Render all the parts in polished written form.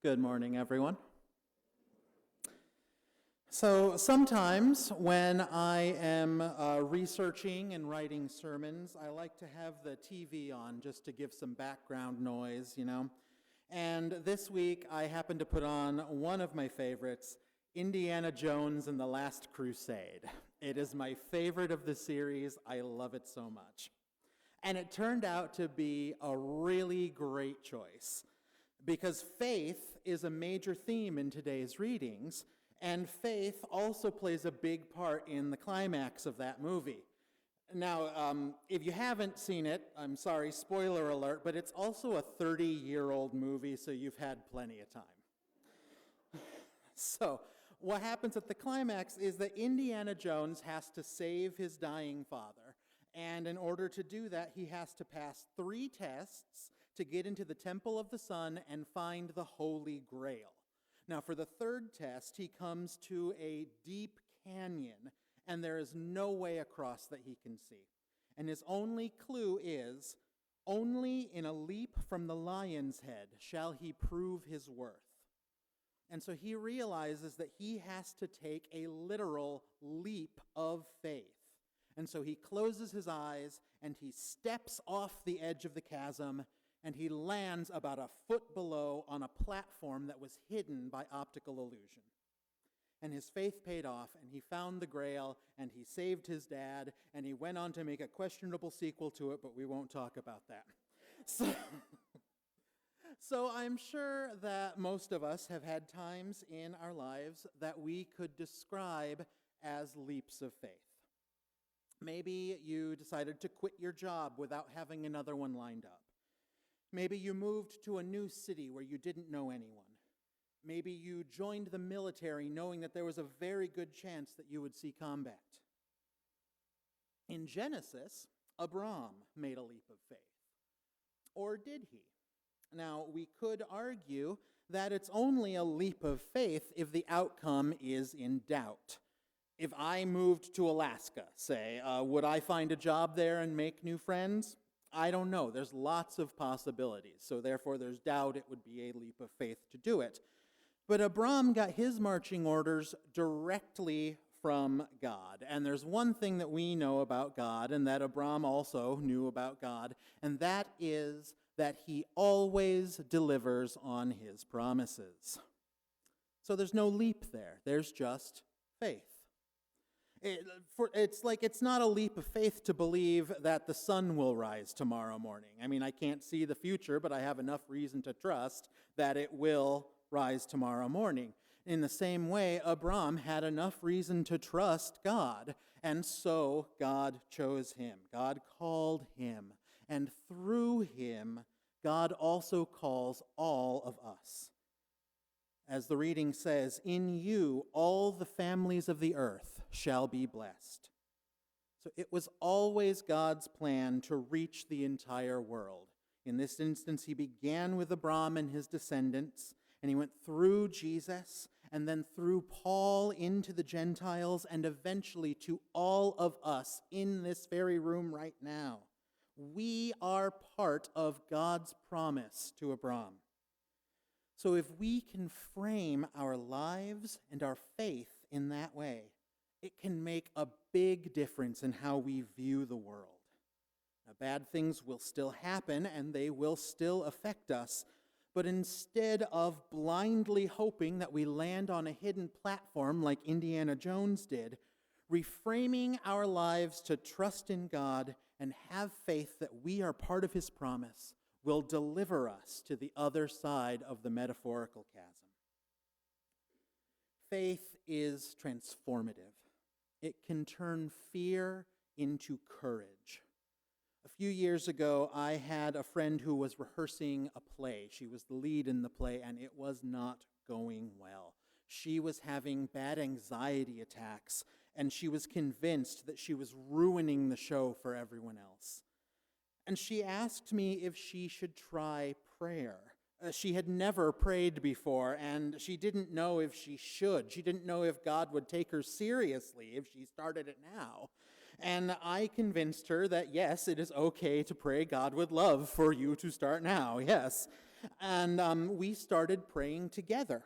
Good morning, everyone. So sometimes when I am researching and writing sermons, I like to have the TV on just to give some background noise, And this week I happened to put on one of my favorites, Indiana Jones and the Last Crusade. It is my favorite of the series. I love it so much. And it turned out to be a really great choice because faith is a major theme in today's readings, and faith also plays a big part in the climax of that movie. Now, if you haven't seen it, I'm sorry, spoiler alert, but it's also a 30-year-old movie, so you've had plenty of time. So, what happens at the climax is that Indiana Jones has to save his dying father, and in order to do that, he has to pass 3 tests to get into the Temple of the Sun and find the Holy Grail. Now, for the 3rd test, he comes to a deep canyon, and there is no way across that he can see. And his only clue is, only in a leap from the lion's head shall he prove his worth. And so he realizes that he has to take a literal leap of faith. And so he closes his eyes, and he steps off the edge of the chasm, and he lands about a foot below on a platform that was hidden by optical illusion. And his faith paid off, and he found the Grail, and he saved his dad, and he went on to make a questionable sequel to it, but we won't talk about that. So I'm sure that most of us have had times in our lives that we could describe as leaps of faith. Maybe you decided to quit your job without having another one lined up. Maybe you moved to a new city where you didn't know anyone. Maybe you joined the military knowing that there was a very good chance that you would see combat. In Genesis, Abram made a leap of faith. Or did he? Now, we could argue that it's only a leap of faith if the outcome is in doubt. If I moved to Alaska, say, would I find a job there and make new friends? I don't know. There's lots of possibilities. So therefore, there's doubt it would be a leap of faith to do it. But Abram got his marching orders directly from God. And there's one thing that we know about God, and that Abram also knew about God, and that is that he always delivers on his promises. So there's no leap there. There's just faith. It's not a leap of faith to believe that the sun will rise tomorrow morning. I mean, I can't see the future, but I have enough reason to trust that it will rise tomorrow morning. In the same way, Abram had enough reason to trust God, and so God chose him. God called him, and through him, God also calls all of us. As the reading says, in you all the families of the earth shall be blessed. So it was always God's plan to reach the entire world. In this instance, he began with Abram and his descendants, and he went through Jesus, and then through Paul into the Gentiles, and eventually to all of us in this very room right now. We are part of God's promise to Abram. So if we can frame our lives and our faith in that way, it can make a big difference in how we view the world. Now, bad things will still happen and they will still affect us, but instead of blindly hoping that we land on a hidden platform like Indiana Jones did, reframing our lives to trust in God and have faith that we are part of his promise will deliver us to the other side of the metaphorical chasm. Faith is transformative. It can turn fear into courage. A few years ago, I had a friend who was rehearsing a play. She was the lead in the play, and it was not going well. She was having bad anxiety attacks, and she was convinced that she was ruining the show for everyone else. And she asked me if she should try prayer. She had never prayed before, and she didn't know if she should. She didn't know if God would take her seriously if she started it now. And I convinced her that, yes, it is okay to pray God would love for you to start now, yes. And we started praying together.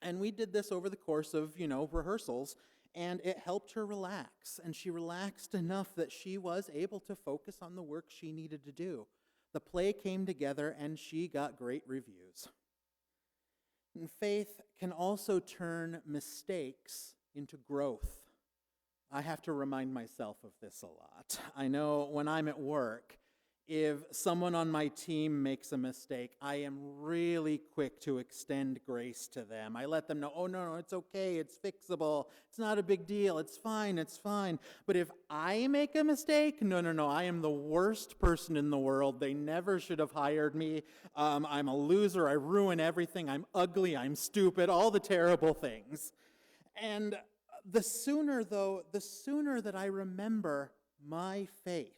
And we did this over the course of, rehearsals, and it helped her relax. And she relaxed enough that she was able to focus on the work she needed to do. The play came together, and she got great reviews. And faith can also turn mistakes into growth. I have to remind myself of this a lot. I know when I'm at work, if someone on my team makes a mistake, I am really quick to extend grace to them. I let them know, oh, no, it's okay, it's fixable, it's not a big deal, it's fine. But if I make a mistake, no, I am the worst person in the world. They never should have hired me. I'm a loser, I ruin everything, I'm ugly, I'm stupid, all the terrible things. And the sooner that I remember my faith,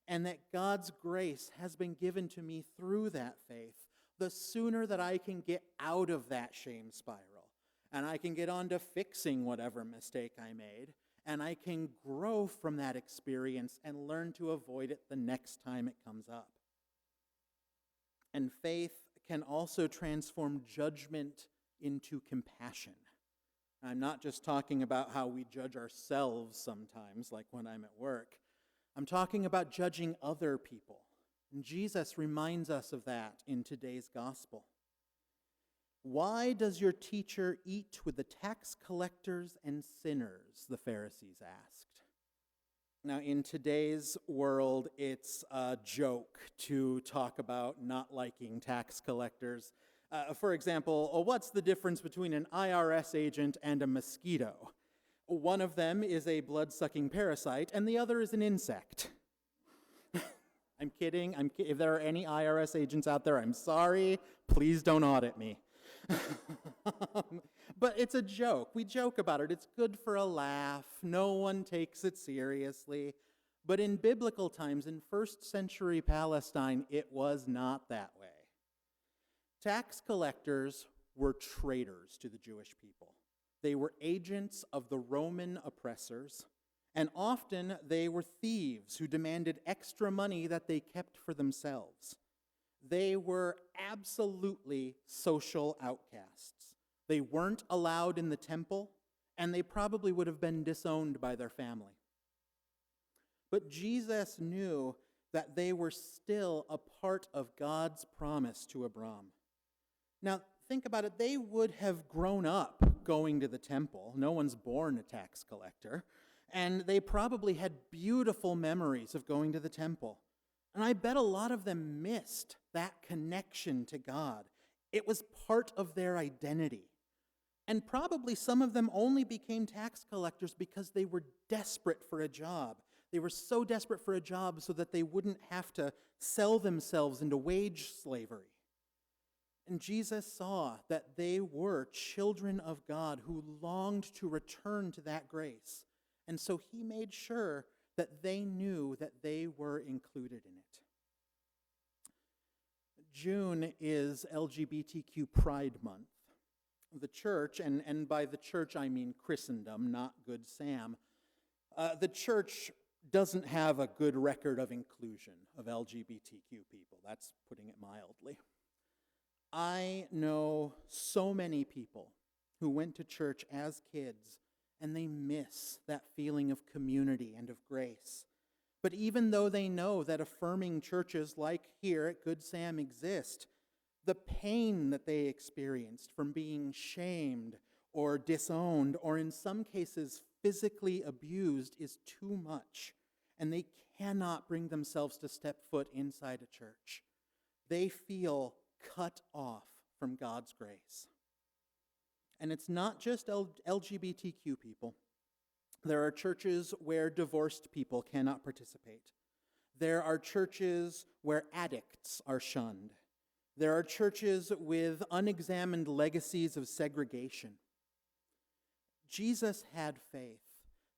and that God's grace has been given to me through that faith, the sooner that I can get out of that shame spiral, and I can get on to fixing whatever mistake I made, and I can grow from that experience and learn to avoid it the next time it comes up. And faith can also transform judgment into compassion. I'm not just talking about how we judge ourselves sometimes, like when I'm at work. I'm talking about judging other people. And Jesus reminds us of that in today's gospel. Why does your teacher eat with the tax collectors and sinners? The Pharisees asked. Now, in today's world, it's a joke to talk about not liking tax collectors. For example, what's the difference between an IRS agent and a mosquito? One of them is a blood-sucking parasite, and the other is an insect. I'm kidding. If there are any IRS agents out there, I'm sorry. Please don't audit me. But it's a joke. We joke about it. It's good for a laugh. No one takes it seriously. But in biblical times, in first century Palestine, it was not that way. Tax collectors were traitors to the Jewish people. They were agents of the Roman oppressors, and often they were thieves who demanded extra money that they kept for themselves. They were absolutely social outcasts. They weren't allowed in the temple, and they probably would have been disowned by their family. But Jesus knew that they were still a part of God's promise to Abram. Now, think about it. They would have grown up going to the temple. No one's born a tax collector. And they probably had beautiful memories of going to the temple. And I bet a lot of them missed that connection to God. It was part of their identity. And probably some of them only became tax collectors because they were desperate for a job. They were so desperate for a job so that they wouldn't have to sell themselves into wage slavery. And Jesus saw that they were children of God who longed to return to that grace. And so he made sure that they knew that they were included in it. June is LGBTQ Pride Month. The church, and by the church I mean Christendom, not Good Sam, the church doesn't have a good record of inclusion of LGBTQ people. That's putting it mildly. I know so many people who went to church as kids and they miss that feeling of community and of grace. But even though they know that affirming churches like here at Good Sam exist, the pain that they experienced from being shamed or disowned or in some cases physically abused is too much, and they cannot bring themselves to step foot inside a church. They feel cut off from God's grace. And it's not just LGBTQ people. There are churches where divorced people cannot participate. There are churches where addicts are shunned. There are churches with unexamined legacies of segregation. Jesus had faith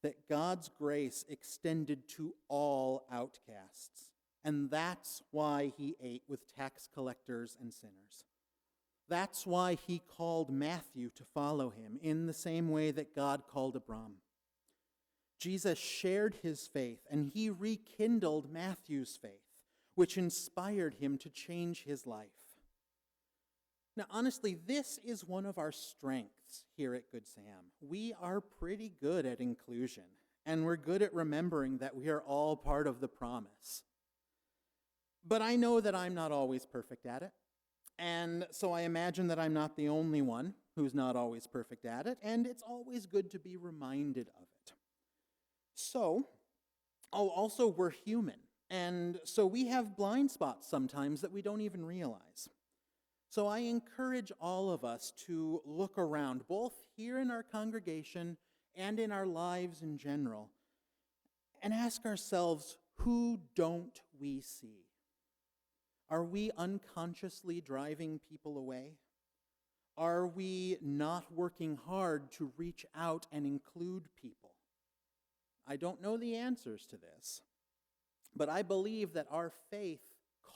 that God's grace extended to all outcasts. And that's why he ate with tax collectors and sinners. That's why he called Matthew to follow him in the same way that God called Abram. Jesus shared his faith, and he rekindled Matthew's faith, which inspired him to change his life. Now, honestly, this is one of our strengths here at Good Sam. We are pretty good at inclusion, and we're good at remembering that we are all part of the promise. But I know that I'm not always perfect at it, and so I imagine that I'm not the only one who's not always perfect at it, and it's always good to be reminded of it. So, also, we're human, and so we have blind spots sometimes that we don't even realize. So I encourage all of us to look around, both here in our congregation and in our lives in general, and ask ourselves, who don't we see? Are we unconsciously driving people away? Are we not working hard to reach out and include people? I don't know the answers to this, but I believe that our faith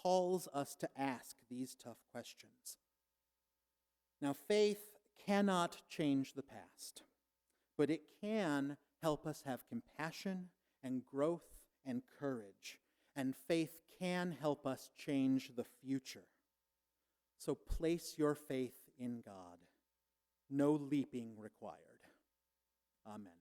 calls us to ask these tough questions. Now, faith cannot change the past, but it can help us have compassion and growth and courage, and faith can help us change the future. So place your faith in God. No leaping required. Amen.